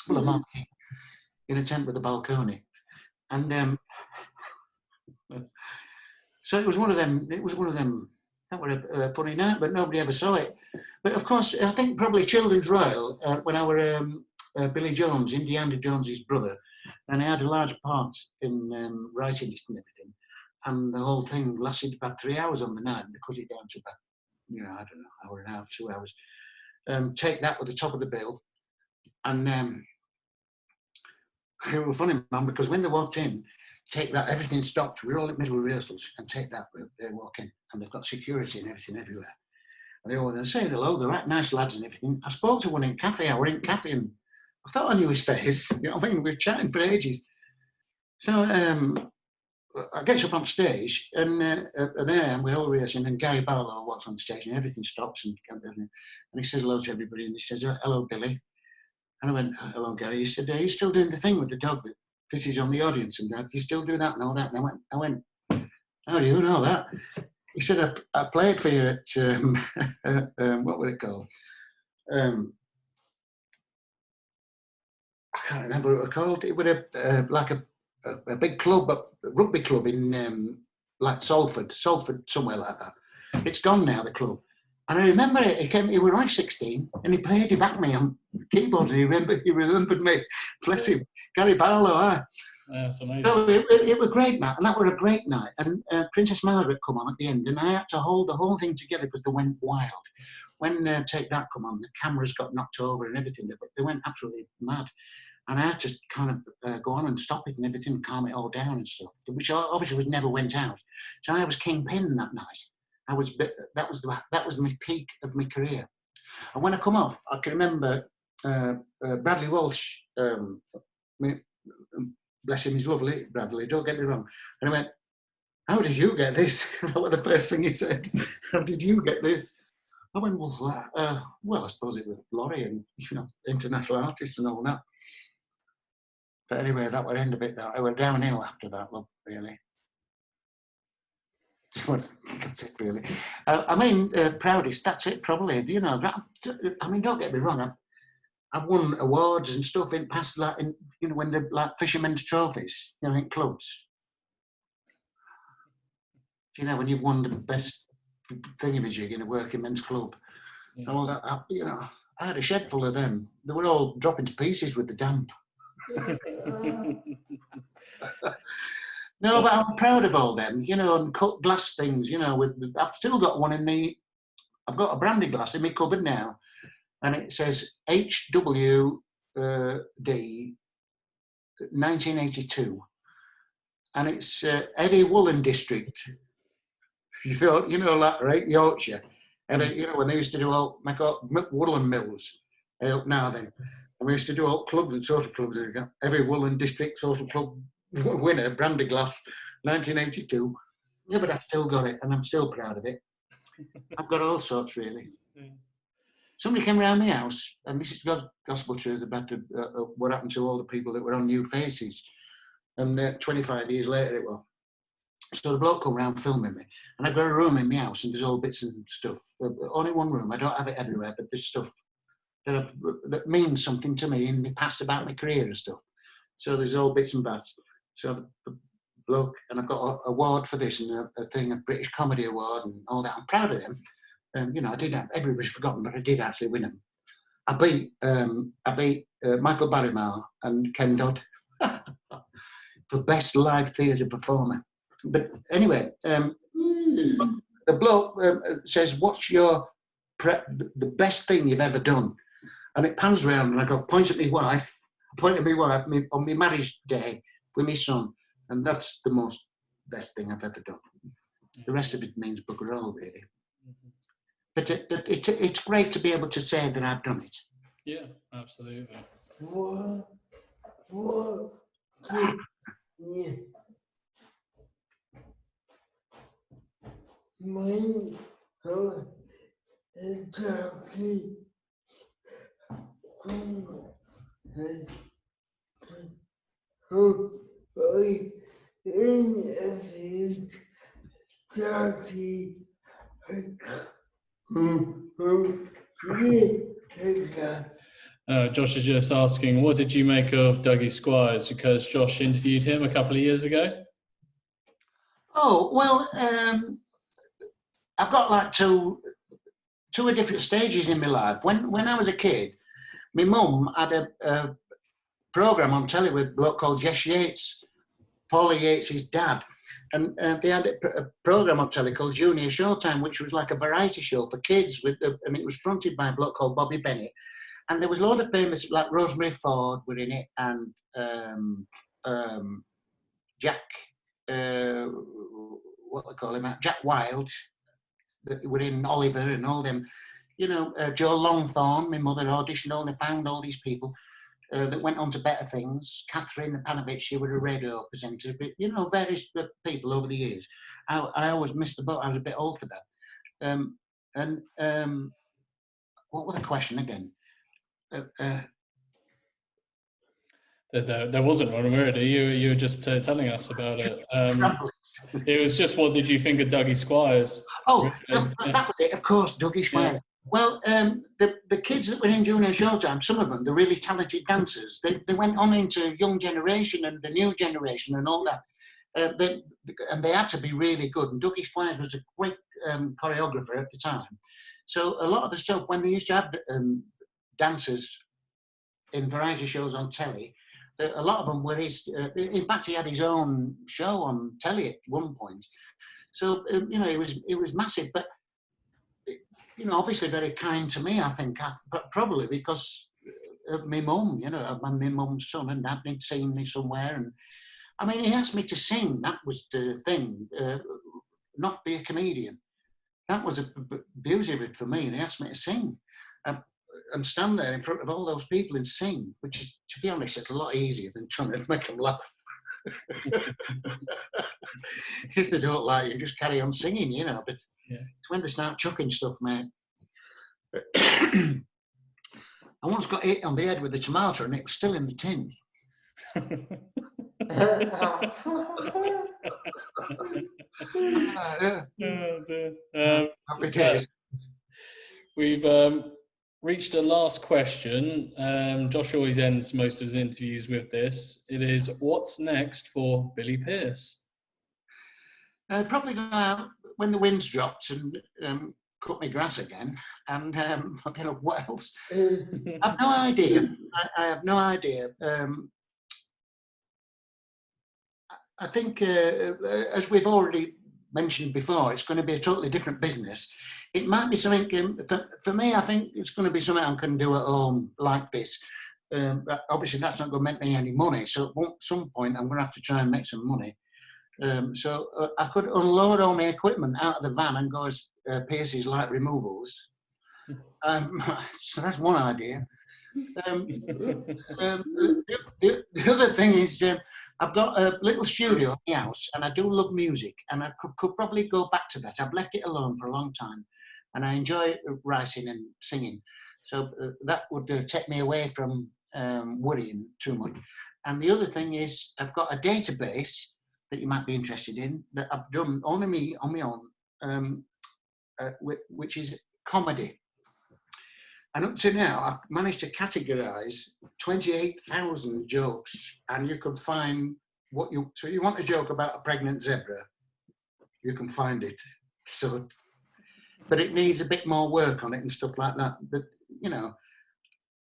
Well, a marquee, in a tent with a balcony. And so it was one of them. That was a funny night, but nobody ever saw it. But of course, I think probably Children's Royal, when I were Billy Jones, Indiana Jones's brother, and I had a large part in writing it and everything. And the whole thing lasted about 3 hours on the night, and they cut it down to about, I don't know, hour and a half, 2 hours. Take that with the top of the bill. And it was funny, man, because when they walked in, take that, everything stopped. We were all in the middle of rehearsals, and take that, they walk in, and they've got security and everything everywhere. And they all saying hello, they're right nice lads and everything. I spoke to one in cafe, I were in cafe, and I thought I knew his face. You know what I mean? We were chatting for ages. So I get up on stage, and there, and we're all rehearsing, and Gary Barlow walks on stage, and everything stops, and he says hello to everybody, and he says, hello, Billy. And I went, hello, Gary. He said, are you still doing the thing with the dog that pisses on the audience and that? Do you still do that and all that? And I went, how do you know that? He said, I played for you at, what was it called? I can't remember what it was called. It was like a big club, a rugby club in like Salford, somewhere like that. It's gone now, the club. And I remember it. He was only 16, and he played. He backed me on keyboards, and he remembered me. Bless him, Gary Barlow. That's amazing. So it was a great night, and that was a great night. And Princess Margaret come on at the end, and I had to hold the whole thing together because they went wild. When Take That come on, the cameras got knocked over and everything. They went absolutely mad. And I had to kind of go on and stop it and everything, calm it all down and stuff, which obviously never went out. So I was kingpin that night. that was my peak of my career. And when I come off, I can remember Bradley Walsh. Bless him, he's lovely, Bradley. Don't get me wrong. And I went, "How did you get this?" That was the first thing he said. "How did you get this?" I went, "Well, I suppose it was Laurie and international artists and all that." But anyway, that would end a bit. That I went downhill after that, love, really. That's it, really. Proudest. That's it, probably. Don't get me wrong. I've won awards and stuff in past, like when they're like fishermen's trophies, in clubs. When you've won the best thingamajig in a working men's club, and all that. I had a shed full of them. They were all dropping to pieces with the damp. No, but I'm proud of all them, and cut glass things, I've still got one I've got a brandy glass in my cupboard now, and it says HWD 1982, and it's Heavy Woolen District. You know that, right? Yorkshire. And when they used to do make all woolen mills up now then. And we used to do all clubs and social clubs. Heavy Woolen District Social Club winner, brandy glass, 1982. Yeah, but I've still got it, and I'm still proud of it. I've got all sorts, really. Somebody came around my house, and this is gospel truth about what happened to all the people that were on New Faces. And 25 years later it was. So the bloke come round filming me, and I've got a room in my house, and there's all bits and stuff. Only one room. I don't have it everywhere, but there's stuff that means something to me in the past about my career and stuff. So there's all bits and bats. So the bloke, and I've got an award for this and a British Comedy Award and all that. I'm proud of them. I did have, everybody's forgotten, but I did actually win them. I beat Michael Barrymore and Ken Dodd for best live theatre performer. But anyway, the bloke says, "What's the best thing you've ever done?" And it pans round, and I go, point at my wife on my marriage day with my son, and that's the best thing I've ever done. The rest of it means bugger all, really. But it's great to be able to say that I've done it. Yeah, absolutely. Yeah. Mine and turkey. Turkey. Josh is just asking, what did you make of Dougie Squires? Because Josh interviewed him a couple of years ago. Oh, well, I've got like two different stages in my life. When I was a kid, my mum had a programme on telly with a bloke called Jess Yates, Paulie Yates' dad. And they had a programme on telly called Junior Showtime, which was like a variety show for kids, and it was fronted by a bloke called Bobby Bennett. And there was a lot of famous, like Rosemary Ford were in it, and Jack, what they call him, Jack Wilde, that were in Oliver and all them. Joe Longthorne, my mother auditioned all, and found all these people that went on to better things. Catherine Panovich, she was a radio presenter, but various people over the years. I always missed the boat. I was a bit old for that. What was the question again? There wasn't one, were there? You were just telling us about it. It was just, what did you think of Dougie Squires? Oh, that was it. Of course, Dougie Squires. Yeah. Well, the kids that were in Junior Showtime, some of them, the really talented dancers, they went on into young generation and the new generation and all that. And they had to be really good. And Dougie Squires was a great choreographer at the time. So a lot of the stuff, when they used to have dancers in variety shows on telly, a lot of them were his. In fact, he had his own show on telly at one point. So it was massive, but obviously very kind to me. I think, probably because of my mum. My mum's son and dad had seen me somewhere, and I mean, he asked me to sing. That was the thing, not be a comedian. that was a beauty of it for me. They asked me to sing and stand there in front of all those people and sing, which is, to be honest, it's a lot easier than trying to make them laugh. If they don't like you, just carry on singing, you know. But it's when they start chucking stuff, mate. I once got hit on the head with a tomato and it was still in the tin. We've reached a last question. Josh always ends most of his interviews with this. It is, what's next for Billy Pearce? Probably go out when the wind's dropped and cut my grass again. And you know, what else? I've no idea. I have no idea. I think, as we've already mentioned before, it's going to be a totally different business. It might be something, for me, I think it's going to be something I can do at home like this. But obviously, that's not going to make me any money. So at some point, I'm going to have to try and make some money. So I could unload all my equipment out of the van and go as Pearce's Light Removals. So that's one idea. The other thing is, I've got a little studio in the house, and I do love music, and I could probably go back to that. I've left it alone for a long time, and I enjoy writing and singing. So that would take me away from worrying too much. And the other thing is, I've got a database that you might be interested in that I've done only me on my own, which is comedy. And up to now, I've managed to categorise 28,000 jokes, and you can find what you. So you want a joke about a pregnant zebra, you can find it. So, but it needs a bit more work on it and stuff like that. But you know,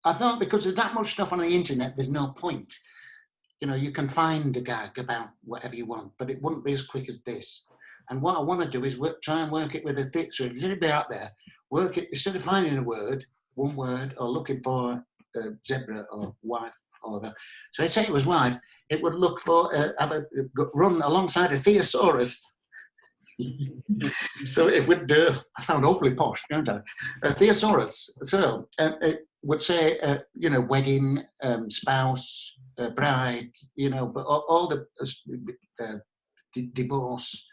I thought because there's that much stuff on the internet, there's no point. You know, you can find a gag about whatever you want, but it wouldn't be as quick as this. And what I want to do is try and work it with a thick. So if there's anybody out there, work it instead of finding a word. One word, or looking for zebra or wife or whatever. So I'd say it was wife, it would look for, run alongside a thesaurus. So it would, I sound awfully posh, don't I? A thesaurus. So it would say, you know, wedding, spouse, bride, you know, but all the divorce.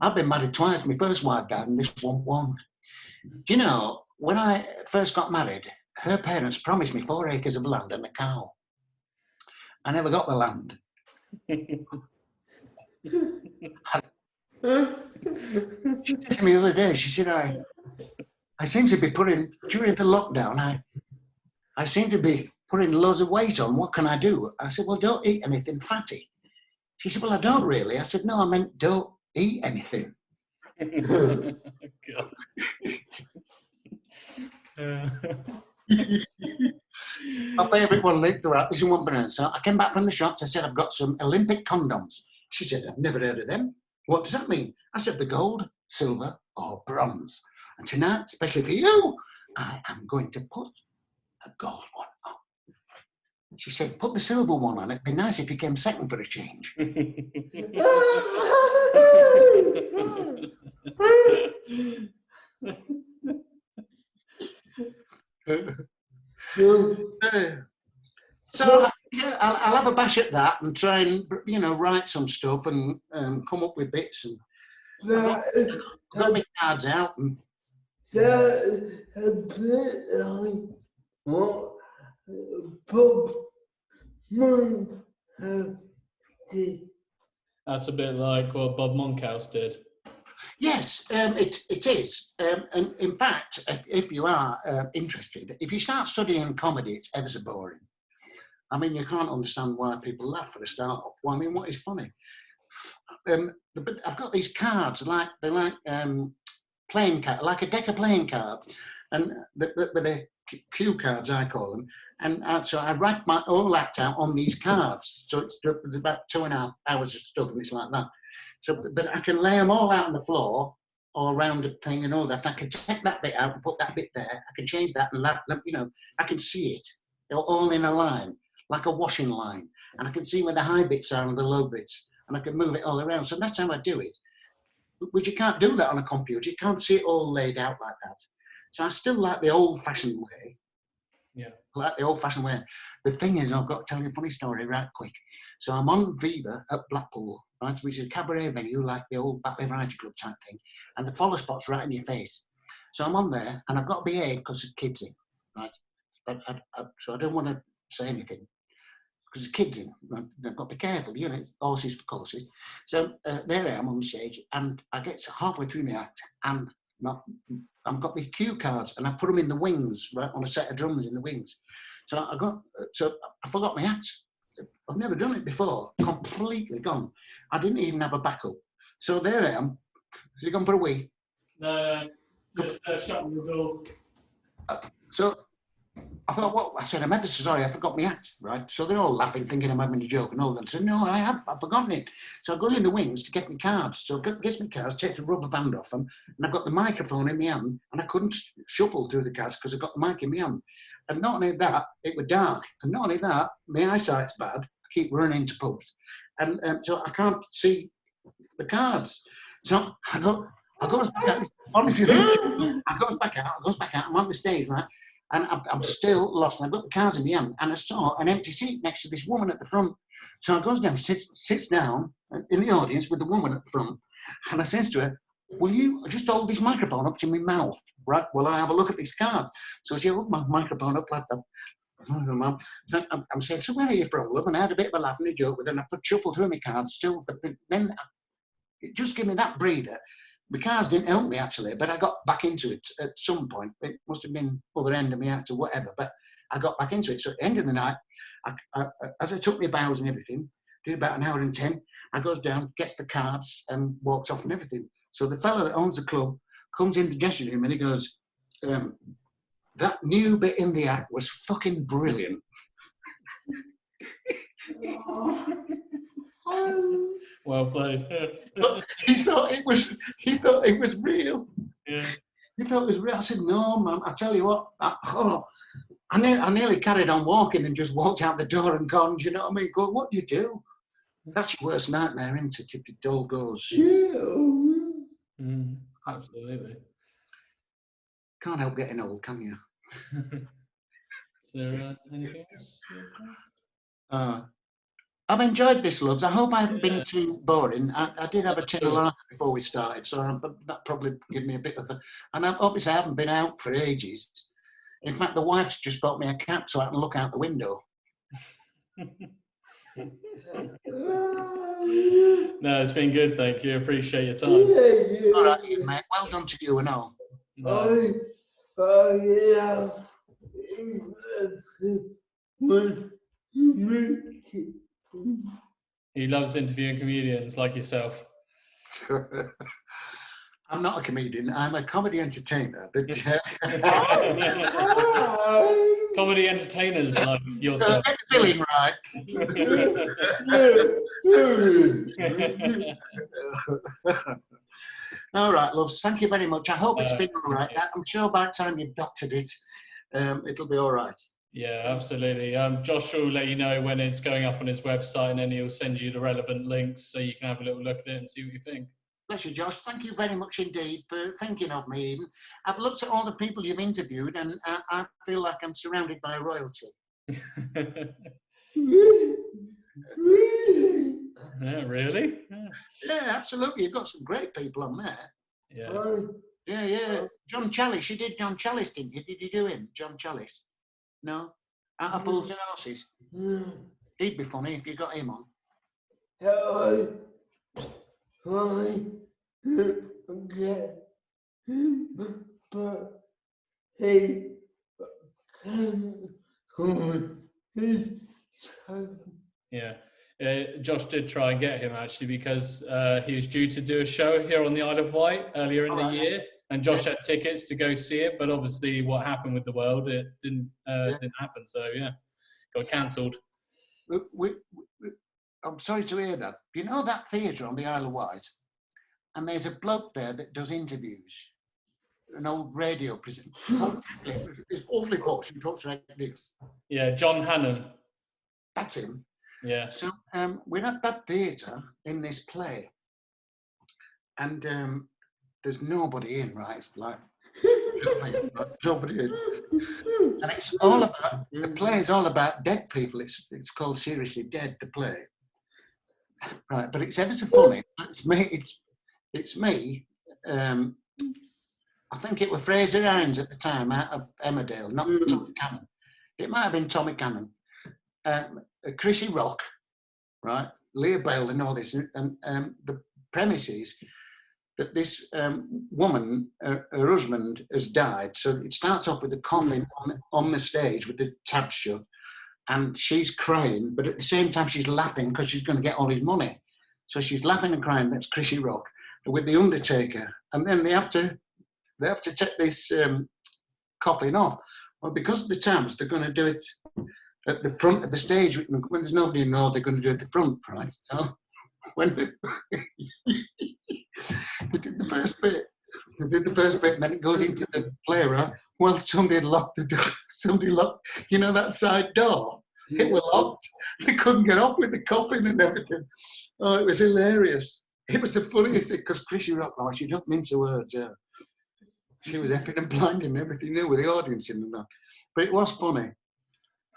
I've been married twice. My first wife died and this one won. Do you know, when I first got married, her parents promised me 4 acres of land and a cow. I never got the land. She said to me the other day, she said, I seem to be putting, during the lockdown, I seem to be putting loads of weight on. What can I do? I said, well, don't eat anything fatty. She said, well, I don't really. I said, no, I meant don't eat anything. God. My favourite one, this is one banana. So I came back from the shops. I said, I've got some Olympic condoms. She said, I've never heard of them. What does that mean? I said, the gold, silver, or bronze. And tonight, especially for you, I am going to put a gold one on. She said, put the silver one on. It'd be nice if you came second for a change. So I'll have a bash at that and try and, you know, write some stuff and come up with bits. And got my cards out. And That's a bit like what Bob Monkhouse did. yes, it is. And in fact, if you are interested, if you start studying comedy, it's ever so boring. I mean, you can't understand why people laugh for a start off. Well, I mean, what is funny? I've got these cards, they're like playing cards, like a deck of playing cards, and with the cue cards, I call them. And so I write my whole act out on these cards. So it's about 2.5 hours of stuff, and it's like that. So, but I can lay them all out on the floor, all around the thing and all that. I can take that bit out and put that bit there. I can change that and you know, I can see it all in a line, like a washing line. And I can see where the high bits are and the low bits. And I can move it all around. So that's how I do it. which you can't do that on a computer. You can't see it all laid out like that. So I still like the old-fashioned way. Yeah. I like the old-fashioned way. The thing is, I've got to tell you a funny story right quick. So I'm on Viva at Blackpool, right, which is a cabaret venue like the old Batley Variety Club type thing, and the follow spot's right in your face. So I'm on there, and I've got to behave because there's kids in, right? So I don't want to say anything because there's kids in. I've got to be careful, you know, it's horses for courses. So there I am on stage, and I get halfway through my act, and I've got the cue cards, and I put them in the wings, right, on a set of drums in the wings. So I forgot my act. I've never done it before. Completely gone. I didn't even have a backup. So there I am. Has he gone for a wee? No, just shutting the door. So I thought, well, I said, I'm ever so sorry, I forgot my act, right? So they're all laughing, thinking I'm having a joke, and all that. So no, I've forgotten it. So I go in the wings to get my cards. So I gets my cards, takes the rubber band off them, and I've got the microphone in my hand, and I couldn't shuffle through the cards because I've got the mic in my hand. And not only that, it was dark. And not only that, my eyesight's bad. I keep running into pubs. And so I can't see the cards. So I goes back out. Honestly, I goes back out. I'm on the stage, right? And I'm still lost. I've got the cards in my hand, and I saw an empty seat next to this woman at the front. So I goes down, sits down in the audience with the woman at the front, and I says to her, will you just hold this microphone up to my mouth, right, while I have a look at these cards? So she held my microphone up like that. So I'm saying, so where are you from, love? And I had a bit of a laugh and a joke with her, and I put shuffle through my cards still, but then it just gave me that breather. My cards didn't help me, actually, but I got back into it at some point. It must have been other end of my act or whatever, but I got back into it. So at the end of the night, as I took my bows and everything, did about an hour and 10, I goes down, gets the cards, and walks off and everything. So the fella that owns the club comes in the dressing room and he goes, that new bit in the act was fucking brilliant. Well played. He thought it was real. Yeah. He thought it was real. I said, no, man, I tell you what, I nearly carried on walking and just walked out the door and gone, you know what I mean? Go, what do you do? That's your worst nightmare, isn't it, if it all goes. Absolutely. Can't help getting old, can you? Is there anything else? I've enjoyed this, loves. I hope I haven't been too boring. I did have a tin of lager before we started, so that probably gave me a bit of a... And obviously I haven't been out for ages. In fact, the wife's just bought me a cap so I can look out the window. No, it's been good, thank you. Appreciate your time. All right, mate. Well done to you and all. No. He loves interviewing comedians like yourself. I'm not a comedian. I'm a comedy entertainer. But Comedy entertainers like yourself. get the billing right. All right, loves. Thank you very much. I hope it's been all right. I'm sure by the time you've doctored it, it'll be all right. Yeah, absolutely. Josh will let you know when it's going up on his website, and then he'll send you the relevant links so you can have a little look at it and see what you think. Bless you, Josh. Thank you very much indeed for thinking of me. Even I've looked at all the people you've interviewed, and I feel like I'm surrounded by royalty. Yeah, really? Yeah, absolutely. You've got some great people on there. Yeah. Yeah. John Chalice. You did John Chalice, didn't you? Did you do him, John Chalice? No? Out of Fools and Horses? He'd be funny if you got him on. Yeah. Josh did try and get him actually because he was due to do a show here on the Isle of Wight earlier in the year, and Josh had tickets to go see it, but obviously what happened with the world, it didn't happen. So yeah, got cancelled. I'm sorry to hear that. You know that theatre on the Isle of Wight, and there's a bloke there that does interviews, an old radio presenter. It's awfully posh and talks like this. Yeah, John Hannon. That's him. Yeah. So we're at that theatre in this play, and there's nobody in, right? It's like nobody in, and it's all about the play is all about dead people. It's called Seriously Dead, the play, right? But it's ever so funny. It's me. I think it was Fraser Hines at the time out of Emmerdale, not Tommy Cannon. It might have been Tommy Cannon, Chrissy Rock, right? Leah Bale and all this, and the premise is that this woman, her husband has died. So it starts off with a coffin on the stage with the tab shut, and she's crying, but at the same time she's laughing because she's going to get all his money. So she's laughing and crying. That's Chrissy Rock with the Undertaker, and then they have to take this coffin off. Well, because of the tabs, they're going to do it at the front of the stage when there's nobody in there. They're going to do it at the front, right? So when they did the first bit, and then it goes into the play, right? Well, somebody had locked the door. Somebody locked, that side door. It was locked. They couldn't get off with the coffin and everything. Oh, it was hilarious. It was the funniest thing because Chrissy Rock, she don't mince her words. Yeah. She was effing and blinding and everything, with the audience in and that. But it was funny.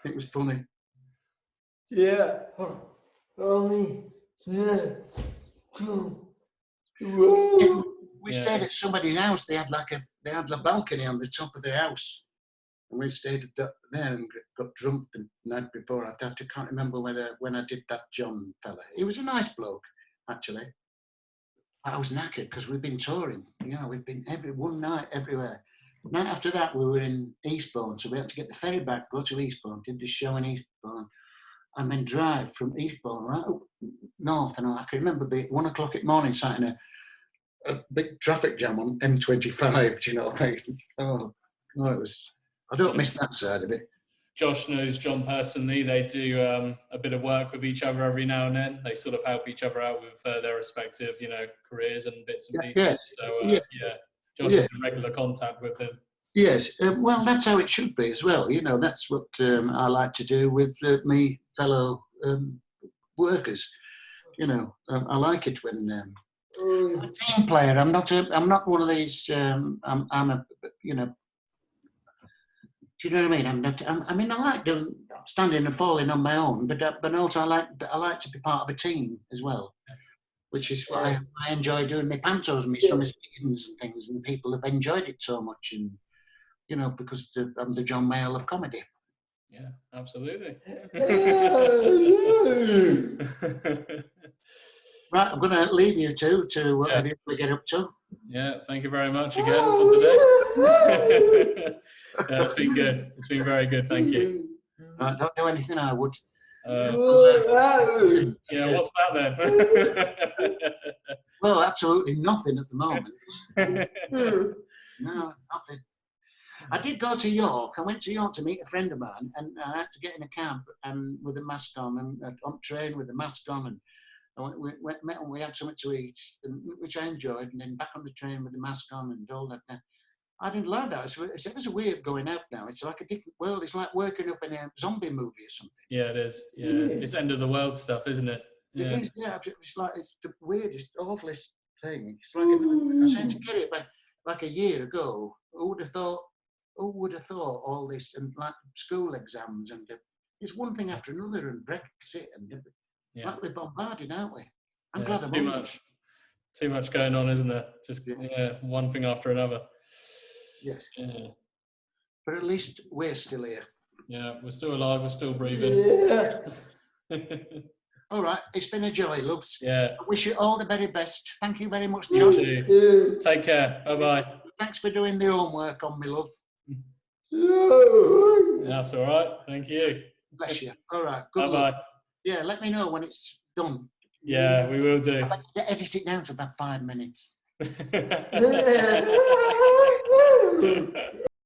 It was funny. Yeah. Only. We stayed at somebody's house. They had a balcony on the top of their house, and we stayed there and got drunk the night before. I can't remember when I did that John fella. He was a nice bloke, actually. I was knackered because we've been touring. We've been one night everywhere. Night after that, we were in Eastbourne, so we had to get the ferry back, go to Eastbourne, did the show in Eastbourne, and then drive from Eastbourne right up north. And I can remember being 1 o'clock in the morning, sat in a big traffic jam on M25. Do you know what I mean? Oh, it was. I don't miss that side of it. Josh knows John personally. They do a bit of work with each other every now and then. They sort of help each other out with their respective, careers and bits and pieces. Yes. So, Josh is in regular contact with him. Yes. Well, that's how it should be as well. That's what I like to do with me fellow workers. I like it when I'm a team player. I'm not one of these. I'm a. Do you know what I mean? I like doing standing and falling on my own, but also I like to be part of a team as well, which is why I enjoy doing my pantos and my summer seasons and things, and the people have enjoyed it so much, and because I'm the John Mayall of comedy. Yeah, absolutely. Right, I'm going to leave you two to whatever you get up to. Yeah, thank you very much again for today. Yeah, it's been good. It's been very good. Thank you. Don't do anything I would. Yeah, what's that then? Well, absolutely nothing at the moment. No, nothing. I did go to York. I went to York to meet a friend of mine, and I had to get in a cab and with a mask on, and on train with a mask on, and we met and we had something to eat, which I enjoyed, and then back on the train with the mask on and all that. I didn't like that. It's a way of going out now. It's like a different world. It's like working up in a zombie movie or something. Yeah, it is. Yeah, it's end of the world stuff, isn't it? Yeah. It is, yeah. It's the weirdest, awfulest thing. It's like I said to get it, but like a year ago, who would have thought all this, and like school exams, and it's one thing after another, and Brexit, and like we're bombarded, aren't we? I'm glad I'm too much going on, isn't there? Just one thing after another. Yes. Yeah. But at least we're still here. Yeah, we're still alive. We're still breathing. Yeah. All right. It's been a joy, loves. Yeah. I wish you all the very best. Thank you very much, Josh. You too. Take care. Bye-bye. Thanks for doing the homework on me, love. That's all right. Thank you. Bless you. All right. Good Bye-bye. luck. Yeah, let me know when it's done. Yeah, we will do. I'll have to edit it down to about 5 minutes.